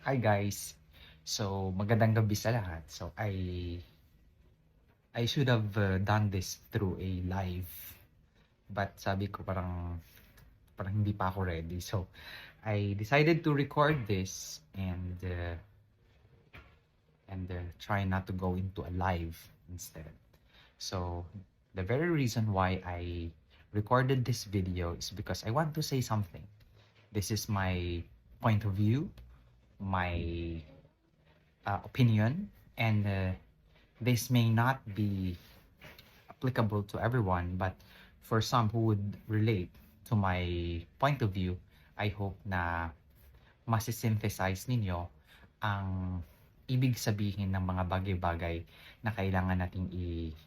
Hi guys. So, magandang gabi sa lahat. So, I should have done this through a live. But sabi ko parang hindi pa ako ready. So, I decided to record this and try not to go into a live instead. So, the very reason why I recorded this video is because I want to say something. This is my point of view, my opinion, and this may not be applicable to everyone, but for some who would relate to my point of view, I hope na masisynthesize ninyo ang ibig sabihin ng mga bagay-bagay na kailangan nating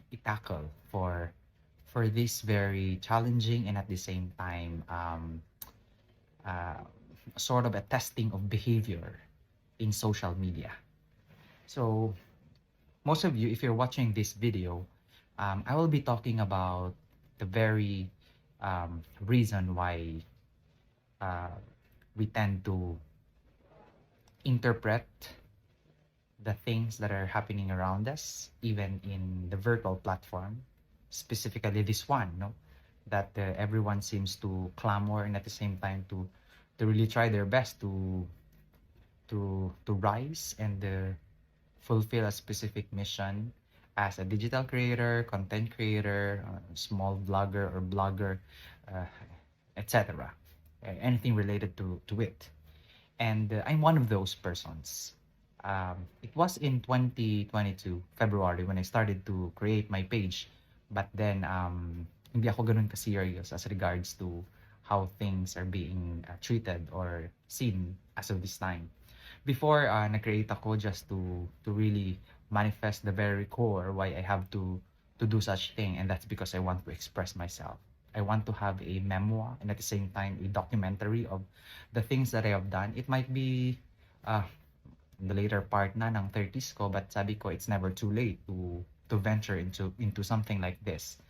i-tackle for this very challenging and at the same time uh, sort of a testing of behavior in social media. So most of you, if you're watching this video, I will be talking about the very reason why uh, we tend to interpret the things that are happening around us, even in the virtual platform, specifically this one, no, that everyone seems to clamor and at the same time to really try their best to rise and fulfill a specific mission as a digital creator, content creator, small vlogger or blogger, uh, etc. Anything related to it. And I'm one of those persons. It was in 2022, February, when I started to create my page. But then, hindi ako ganun ka-serious as regards to how things are being treated or seen as of this time. Before, nag-create ako just to really manifest the very core why I have to do such thing, and that's because I want to express myself. I want to have a memoir and at the same time a documentary of the things that I have done. It might be uh, the later part na ng 30s ko, but sabi ko it's never too late to venture into something like this.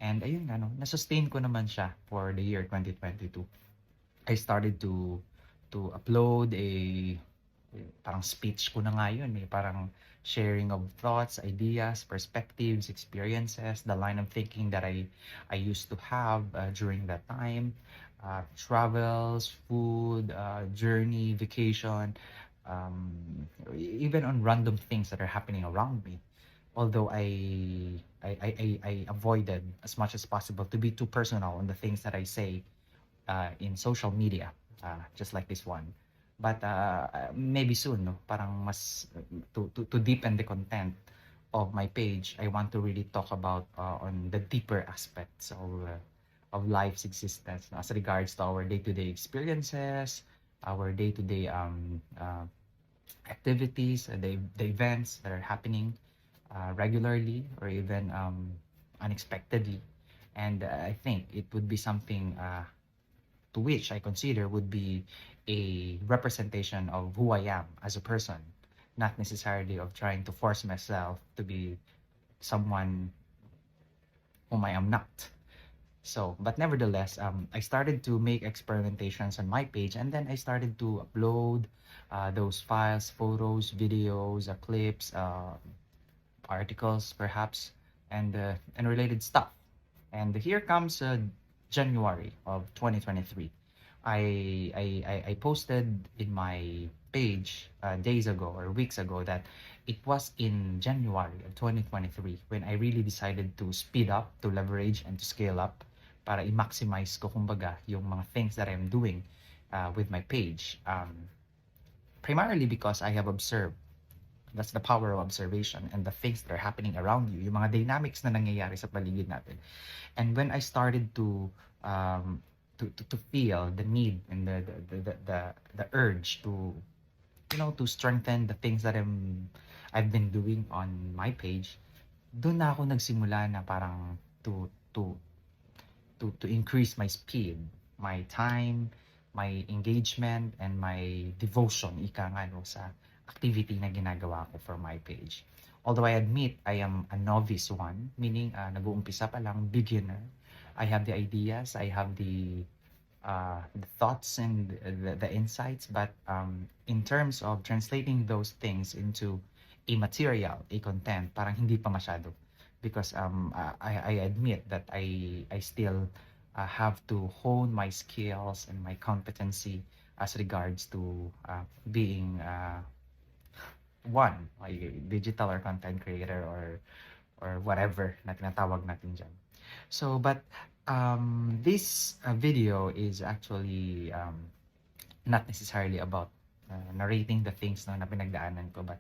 And ayun nga, no, na-sustain ko naman siya for the year 2022. I started to upload parang speech ko na nga yun eh. Parang sharing of thoughts, ideas, perspectives, experiences, the line of thinking that I used to have during that time. Travels, food, journey, vacation, even on random things that are happening around me. Although I avoided as much as possible to be too personal on the things that I say in social media, just like this one. But maybe soon, no? Parang mas to deepen the content of my page, I want to really talk about on the deeper aspects of life's existence, no? As regards to our day-to-day experiences, our day-to-day activities, the events that are happening regularly or even unexpectedly. And I think it would be something to which I consider would be a representation of who I am as a person, not necessarily of trying to force myself to be someone whom I am not. So, but nevertheless, I started to make experimentations on my page, and then I started to upload those files, photos, videos, clips, articles, perhaps, and related stuff. And here comes January of 2023. I posted in my page days ago or weeks ago that it was in January of 2023 when I really decided to speed up, to leverage, and to scale up para i-maximize ko kumbaga yung mga things that I'm doing with my page. Primarily because I have observed. That's the power of observation and the things that are happening around you, yung mga dynamics na nangyayari sa paligid natin. And when I started to feel the need and the urge to strengthen the things that I've been doing on my page, doon na ako nagsimula na parang to increase my speed, my time, my engagement, and my devotion, ika nga no, sa activity na ginagawa ko for my page. Although I admit I am a novice one, meaning nag-uumpisa pa lang, beginner. I have the ideas, I have the the thoughts and the insights, but in terms of translating those things into a material, a content, parang hindi pa masyado. Because I admit that I still have to hone my skills and my competency as regards to being one, a digital or content creator or whatever na tinatawag natin dyan. So, but this video is actually not necessarily about narrating the things na pinagdaanan ko, but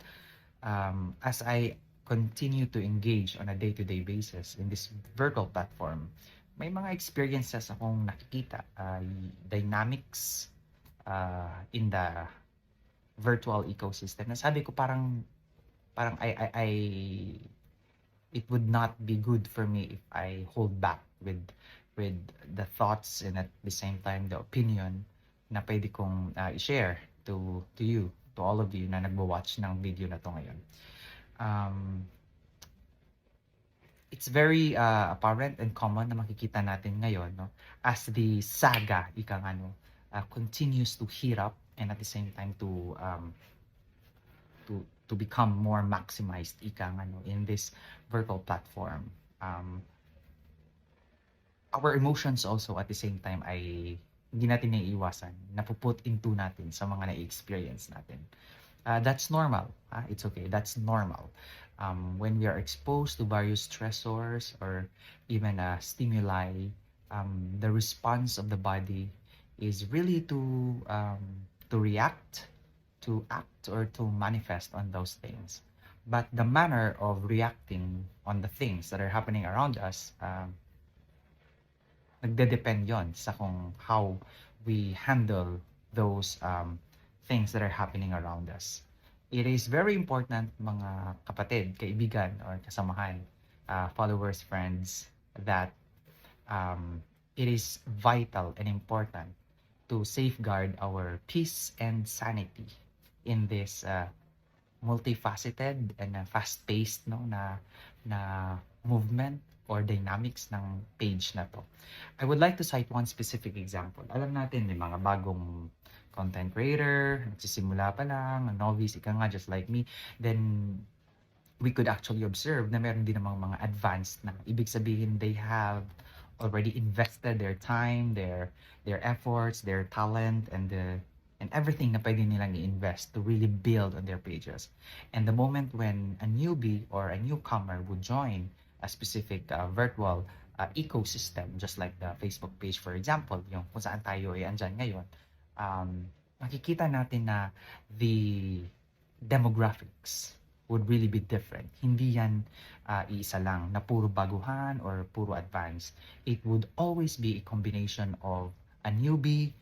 as I continue to engage on a day-to-day basis in this virtual platform, may mga experiences akong nakikita, dynamics in the virtual ecosystem na sabi ko parang I it would not be good for me if I hold back with the thoughts and at the same time the opinion na pwede kong i-share to you, to all of you na nagwa-watch ng video na to ngayon. It's very apparent and common na makikita natin ngayon, no, as the saga ika nga, no, continues to heat up and at the same time to become more maximized ika nga, no, in this virtual platform. Our emotions also at the same time ay hindi natin naiiwasan, napuput into natin sa mga na-experience natin. That's normal. It's okay. That's normal. When we are exposed to various stressors or even stimuli, the response of the body is really to react, to act, or to manifest on those things. But the manner of reacting on the things that are happening around us, nagde-depend yon sa kung how we handle those things that are happening around us. It is very important, mga kapatid, kaibigan, or kasamahan, followers, friends, that it is vital and important to safeguard our peace and sanity in this multifaceted and fast-paced, no, na movement or dynamics ng page na to. I would like to cite one specific example. Alam natin, may mga bagong content creator, nagsisimula pa lang, a novice, ika nga, just like me, then we could actually observe na meron din namang mga advanced na. Ibig sabihin, they have already invested their time, their efforts, their talent, and everything na pwede nilang i-invest to really build on their pages. And the moment when a newbie or a newcomer would join a specific virtual ecosystem, just like the Facebook page, for example, yung kung saan tayo ay andyan ngayon, makikita natin na the demographics would really be different. Hindi yan iisa lang na puro baguhan or puro advanced. It would always be a combination of a newbie,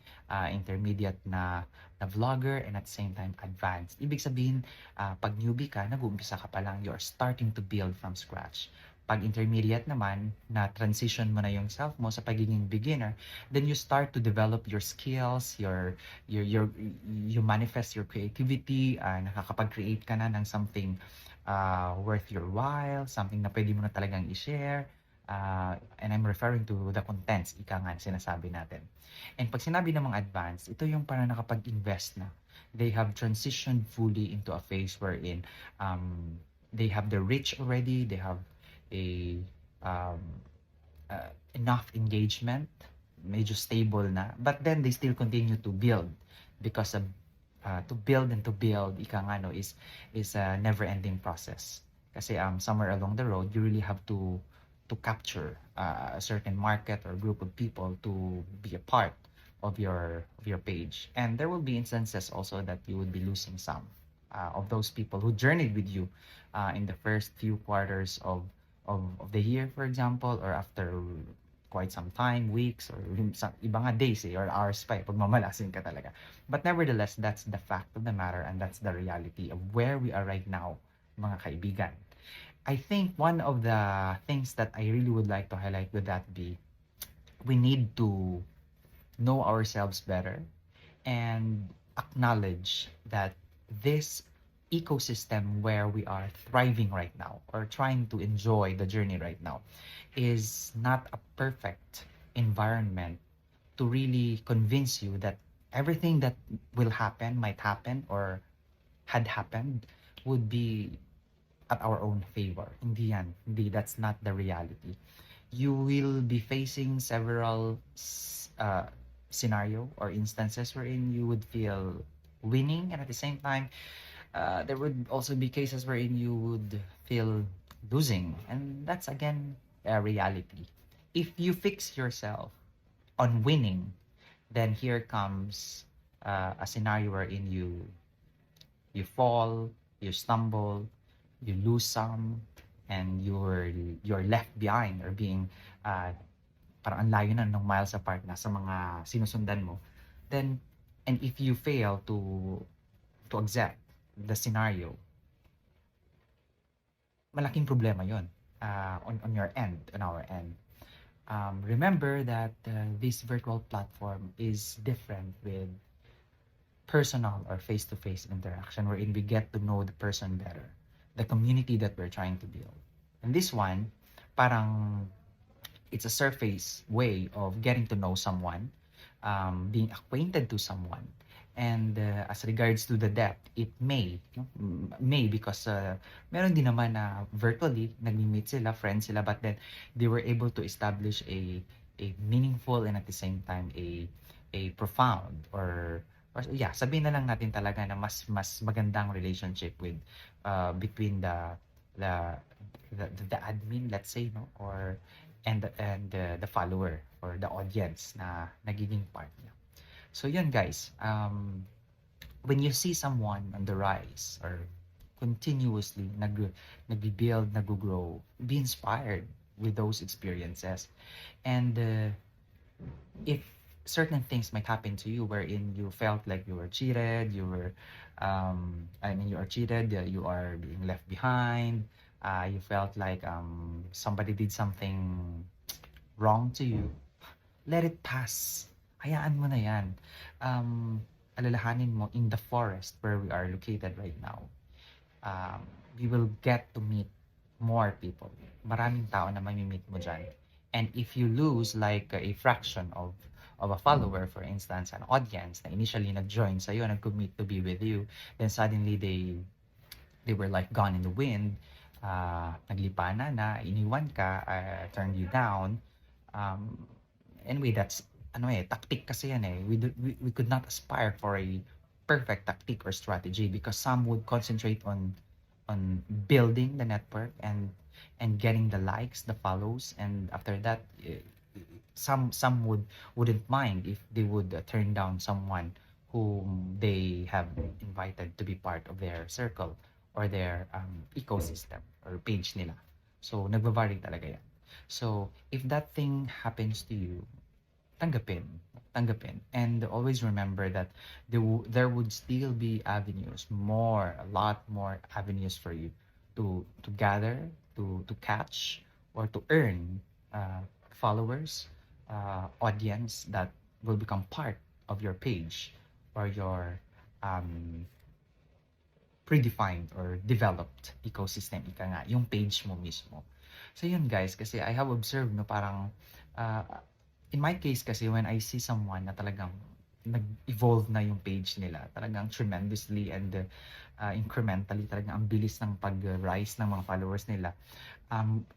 intermediate na vlogger, and at the same time advanced. Ibig sabihin, pag newbie ka, nag-uumpisa ka pa lang, you're starting to build from scratch. Pag intermediate naman, na transition mo na yung self mo sa pagiging beginner, then you start to develop your skills, you manifest your creativity, nakakapag-create ka na ng something worth your while, something na pwede mo na talagang i-share. And I'm referring to the contents, ika nga, sinasabi natin. And pag sinabi namang advanced, ito yung parang nakapag-invest na. They have transitioned fully into a phase wherein they have the reach already, they have a enough engagement, medyo stable na, but then they still continue to build because of to build, ika nga, no, is a never-ending process. Kasi somewhere along the road, you really have to capture a certain market or group of people to be a part of your page. And there will be instances also that you would be losing some of those people who journeyed with you in the first few quarters of the year, for example, or after quite some time, weeks, or iba nga days or hours pa, pagmamalasin ka talaga. But nevertheless, that's the fact of the matter, and that's the reality of where we are right now, mga kaibigan. I think one of the things that I really would like to highlight would that be, we need to know ourselves better and acknowledge that this ecosystem where we are thriving right now or trying to enjoy the journey right now is not a perfect environment to really convince you that everything that will happen, might happen, or had happened would be at our own favor. Hindi yan. Hindi, that's not the reality. You will be facing several scenario or instances wherein you would feel winning, and at the same time, there would also be cases wherein you would feel losing, and that's again a reality. If you fix yourself on winning, then here comes a scenario wherein you fall, you stumble, you lose some, and you're left behind, or being parang ang layo na ng miles apart na sa mga sinusundan mo. Then, and if you fail to accept the scenario, malaking problema yon on your end, on our end. Remember that this virtual platform is different with personal or face-to-face interaction, wherein we get to know the person better, the community that we're trying to build. And this one, parang it's a surface way of getting to know someone, being acquainted to someone. And as regards to the depth, it may because meron din naman na virtually nagmi-meet sila, friends sila, but then they were able to establish a meaningful and at the same time a profound, or yeah, sabihin na lang natin talaga na mas magandang relationship with between the admin, let's say, no, or and the follower or the audience na nagiging part niya. So yun guys, when you see someone on the rise or continuously nag-build, nag-grow, be inspired with those experiences. And if certain things might happen to you wherein you felt like you were cheated, you are cheated, you are being left behind, you felt like somebody did something wrong to you, let it pass. Hayaan mo na yan. Alalahanin mo, in the forest where we are located right now, we will get to meet more people. Maraming tao na mamimit mo dyan. And if you lose like a fraction of a follower, for instance, an audience na initially nag-join sa'yo, nag-commit to be with you, then suddenly they were like gone in the wind, naglipa na, iniwan ka, turned you down. Anyway, that's tactic kasi yan eh. We could not aspire for a perfect tactic or strategy, because some would concentrate on building the network and getting the likes, the follows, and after that, some wouldn't mind if they would turn down someone whom they have invited to be part of their circle or their ecosystem or page nila. So nagva-vary talaga yan. So if that thing happens to you, tanggapin, and always remember that there would still be avenues, a lot more avenues for you to gather, to catch, or to earn followers, audience that will become part of your page or your predefined or developed ecosystem, ika nga, yung page mo mismo. So yun guys, kasi I have observed no, parang in my case kasi, when I see someone na talagang nag-evolve na yung page nila, talagang tremendously and incrementally, talagang ang bilis ng pag-rise ng mga followers nila.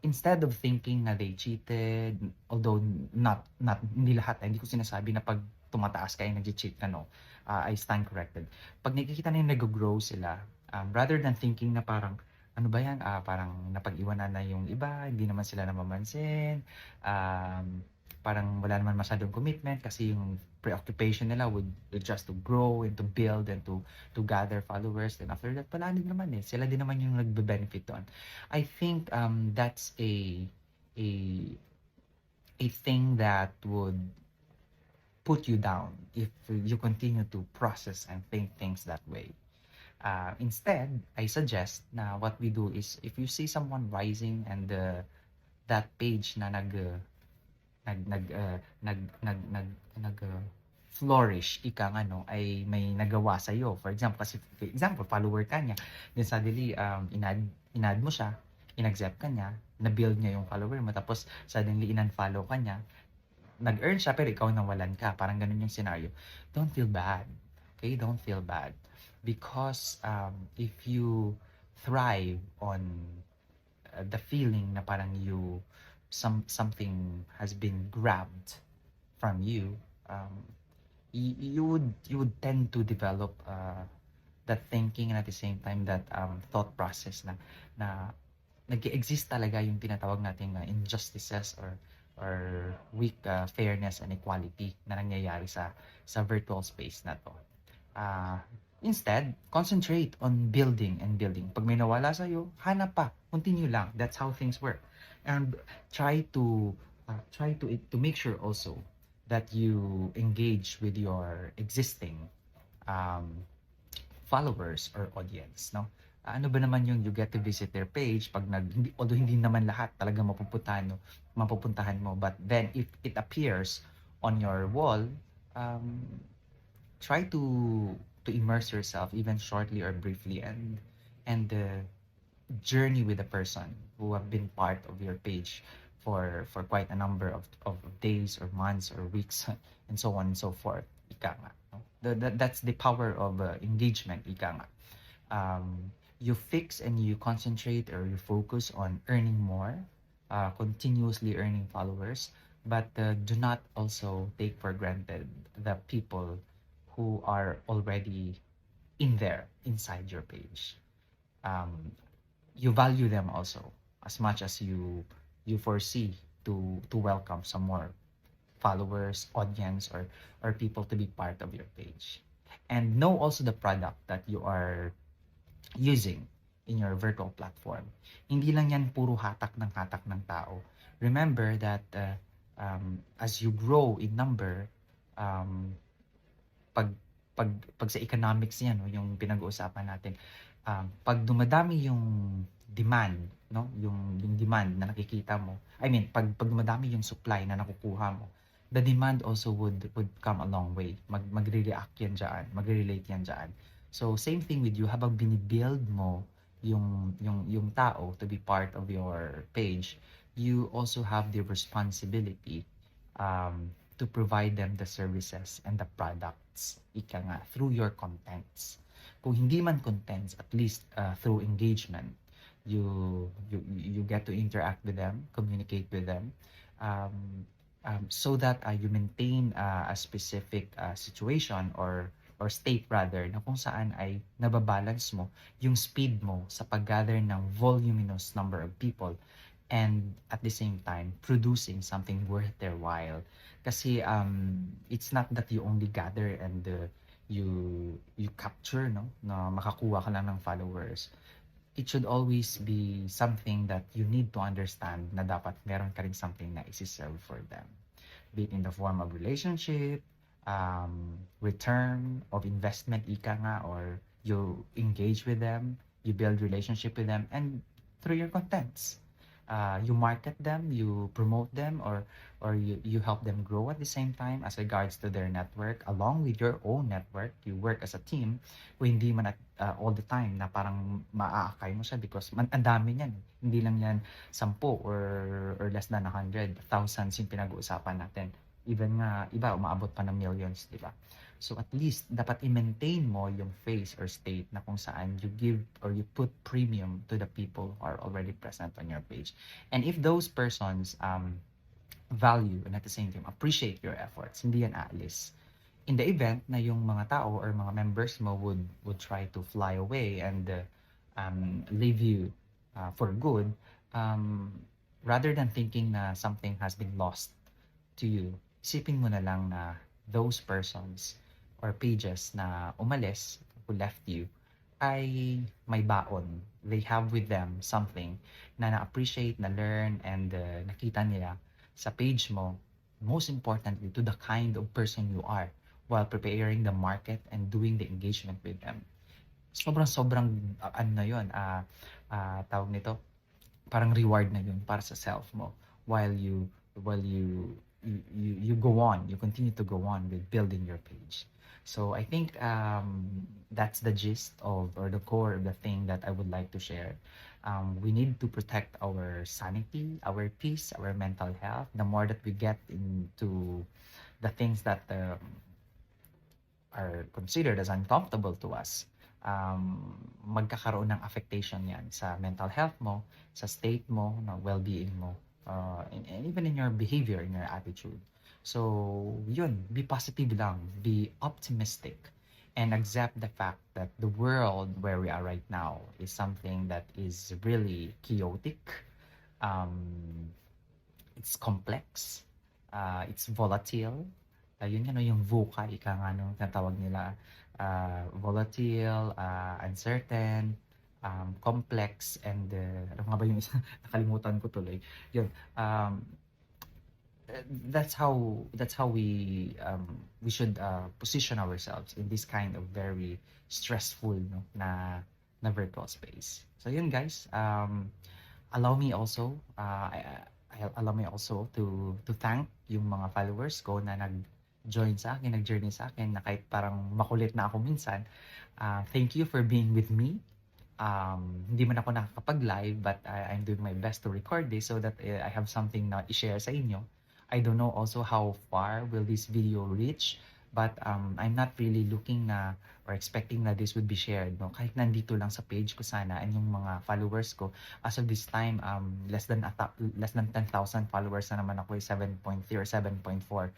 Instead of thinking na they cheated, although hindi lahat, hindi ko sinasabi na pag tumataas kayo nag-cheat ka, no. I stand corrected. Pag nakikita na yung nag-grow sila, rather than thinking na parang, ano ba yan, parang napag-iwanan na yung iba, hindi naman sila namamansin, parang wala naman masyadong commitment kasi yung preoccupation nila would just to grow and to build and to gather followers. Then after that, pala din naman eh. Sila din naman yung nagbe-benefit doon. I think that's a thing that would put you down if you continue to process and think things that way. Instead, I suggest na what we do is, if you see someone rising and that page na flourish, ika nga, no, ay may nagawa sa iyo. For example, follower ka niya, then suddenly inad mo siya, inaccept ka niya, na-build niya yung follower mo, tapos suddenly in-unfollow ka niya, nag-earn siya pero ikaw nawalan ka, parang ganun yung scenario. Don't feel bad. Okay? Don't feel bad. Because if you thrive on the feeling na parang something has been grabbed from you, you would tend to develop that thinking, and at the same time that thought process na nag-exist talaga yung tinatawag nating injustices or weak fairness and equality na nangyayari sa virtual space na to. Uh, Instead, concentrate on building and building. Pag may nawala sa'yo, hanap pa. Continue lang. That's how things work. And try to make sure also that you engage with your existing um, followers or audience, no? Ano ba naman yung you get to visit their page pag although hindi naman lahat talaga mapupuntahan mo, but then if it appears on your wall, um, try to immerse yourself even shortly or briefly and journey with a person who have been part of your page for quite a number of days or months or weeks and so on and so forth. Ika nga, no? That's the power of engagement. Ika nga. You fix and you concentrate or you focus on earning more, continuously earning followers, but do not also take for granted the people who are already in there inside your page. You value them also as much as you foresee to welcome some more followers, audience, or people to be part of your page. And know also the product that you are using in your virtual platform. Hindi lang yan puro hatak ng tao. Remember that as you grow in number, um, pag pag sa economics yan, no, yung pinag-uusapan natin, pag dumadami yung demand, no, yung demand na nakikita mo, I mean, pag dumadami yung supply na nakukuha mo, the demand also would come a long way. Magre-react yan diyan, magre-relate yan diyan. So same thing with you, habang binibuild mo yung tao to be part of your page, you also have the responsibility to provide them the services and the products, ika nga, through your contents. Kung hindi man contents, at least through engagement, you get to interact with them, communicate with them, so that you maintain a specific situation or state rather, na kung saan ay nababalance mo yung speed mo sa pag-gather ng voluminous number of people and at the same time producing something worth their while. Kasi it's not that you only gather and you capture, no, na makakuha ka lang ng followers. It should always be something that you need to understand na dapat meron ka rin something na isi-serve for them, be it in the form of relationship, return of investment, ika nga, or you engage with them, you build relationship with them, and through your contents, you market them, you promote them, or you help them grow at the same time as regards to their network. Along with your own network, you work as a team. Kung hindi man all the time na parang maaakay mo siya because ang dami niyan. Hindi lang yan 10 or less than 100, thousands yung pinag-uusapan natin. Even nga iba umaabot pa ng millions, di ba? So at least dapat i-maintain mo yung phase or state na kung saan you give or you put premium to the people who are already present on your page. And if those persons value and at the same time appreciate your efforts, hindi yan aalis. In the event na yung mga tao or mga members mo would try to fly away and leave you for good, rather than thinking na something has been lost to you, isipin mo na lang na those persons or pages na umalis, who left you, ay may baon. They have with them something na na-appreciate, na-learn, and nakita nila sa page mo, most importantly, to the kind of person you are while preparing the market and doing the engagement with them. Sobrang ano na yun, tawag nito, parang reward na yun para sa self mo while you go on, you continue to go on with building your page. So I think that's the gist of, or the core of the thing that I would like to share. We need to protect our sanity, our peace, our mental health. The more that we get into the things that are considered as uncomfortable to us, magkakaroon ng affectation yan sa mental health mo, sa state mo, na well-being mo, and even in your behavior, in your attitude. So, yun, be positive lang, be optimistic, and accept the fact that the world where we are right now is something that is really chaotic. Um, it's complex, it's volatile. Yun nga 'no, yung VUCA, ika nga no, tinatawag nila, volatile, uncertain, complex, and ano nga ba yung isa? Nakalimutan ko tuloy. Yun, that's how we should position ourselves in this kind of very stressful, no, na virtual space. So yun guys, allow me also allow me also to thank yung mga followers ko na nag-join sa akin, nag-journey sa akin, na kahit parang makulit na ako minsan. Thank you for being with me. Hindi man ako nakakapag-live, but I'm doing my best to record this so that I have something na i-share sa inyo. I don't know also how far will this video reach, but I'm not really looking na or expecting na this would be shared, no? Kahit nandito lang sa page ko sana, and yung mga followers ko, as of this time, less than 10,000 followers na naman ako, 7.3 or 7.4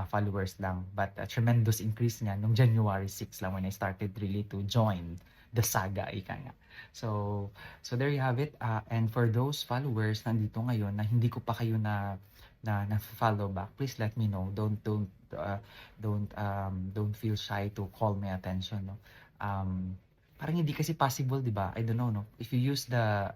followers lang. But a tremendous increase nga nung January 6 lang when I started really to join the saga, ika nga. So there you have it. And for those followers nandito ngayon na hindi ko pa kayo na follow back, please let me know. Don't feel shy to call my attention, no. Parang hindi kasi possible, 'di ba? I don't know, no. If you use the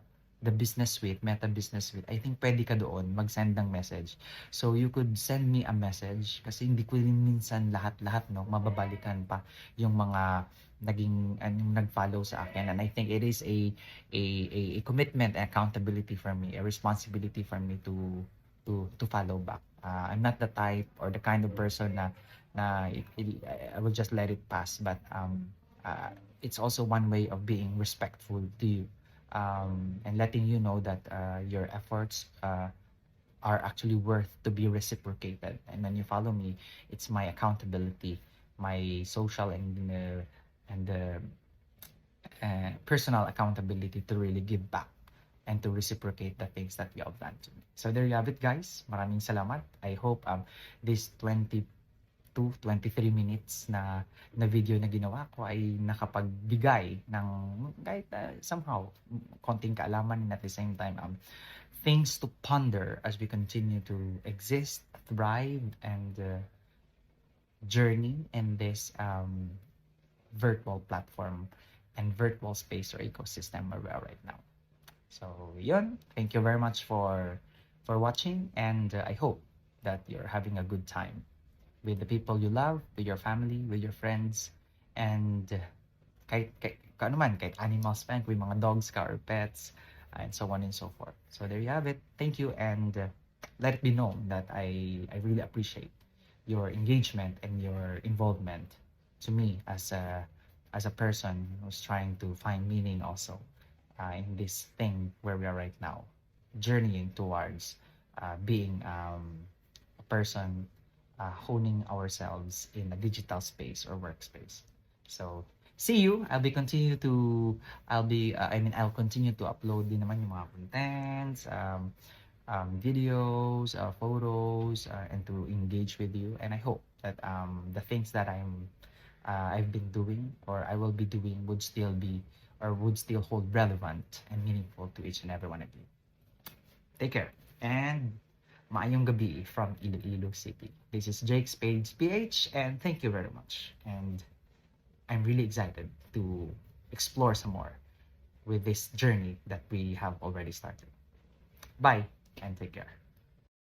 business suite, Meta Business Suite, I think pwede ka doon mag-send ng message. So you could send me a message kasi hindi ko rin minsan lahat, no, mababalikan pa yung mga naging nag-follow sa akin, and I think it is a commitment and accountability for me, a responsibility for me to follow back. I'm not the type or the kind of person na I will just let it pass, but it's also one way of being respectful to you, and letting you know that your efforts are actually worth to be reciprocated. And when you follow me, it's my accountability, my social and personal accountability to really give back and to reciprocate the things that you have done to me. So there you have it, guys. Maraming salamat. I hope this 23 minutes na video na ginawa ko ay nakapagbigay ng kahit somehow konting kaalaman, and at the same time things to ponder as we continue to exist, thrive, and journey in this virtual platform and virtual space or ecosystem where we are right now. So yun, thank you very much for watching, and I hope that you're having a good time with the people you love, with your family, with your friends, and kahit ano man, kahit animals pa, with mga dogs ka or pets, and so on and so forth. So there you have it. Thank you, and let it be known that I really appreciate your engagement and your involvement to me as a person who's trying to find meaning also in this thing where we are right now, journeying towards being a person honing ourselves in a digital space or workspace. So see you. I'll continue to upload din naman yung mga contents, videos, photos, and to engage with you. And I hope that the things that I've been doing or I will be doing would still hold relevant and meaningful to each and every one of you. Take care, and maayong gabi from Iloilo City. This is Jake Spades PH, and thank you very much. And I'm really excited to explore some more with this journey that we have already started. Bye, and take care.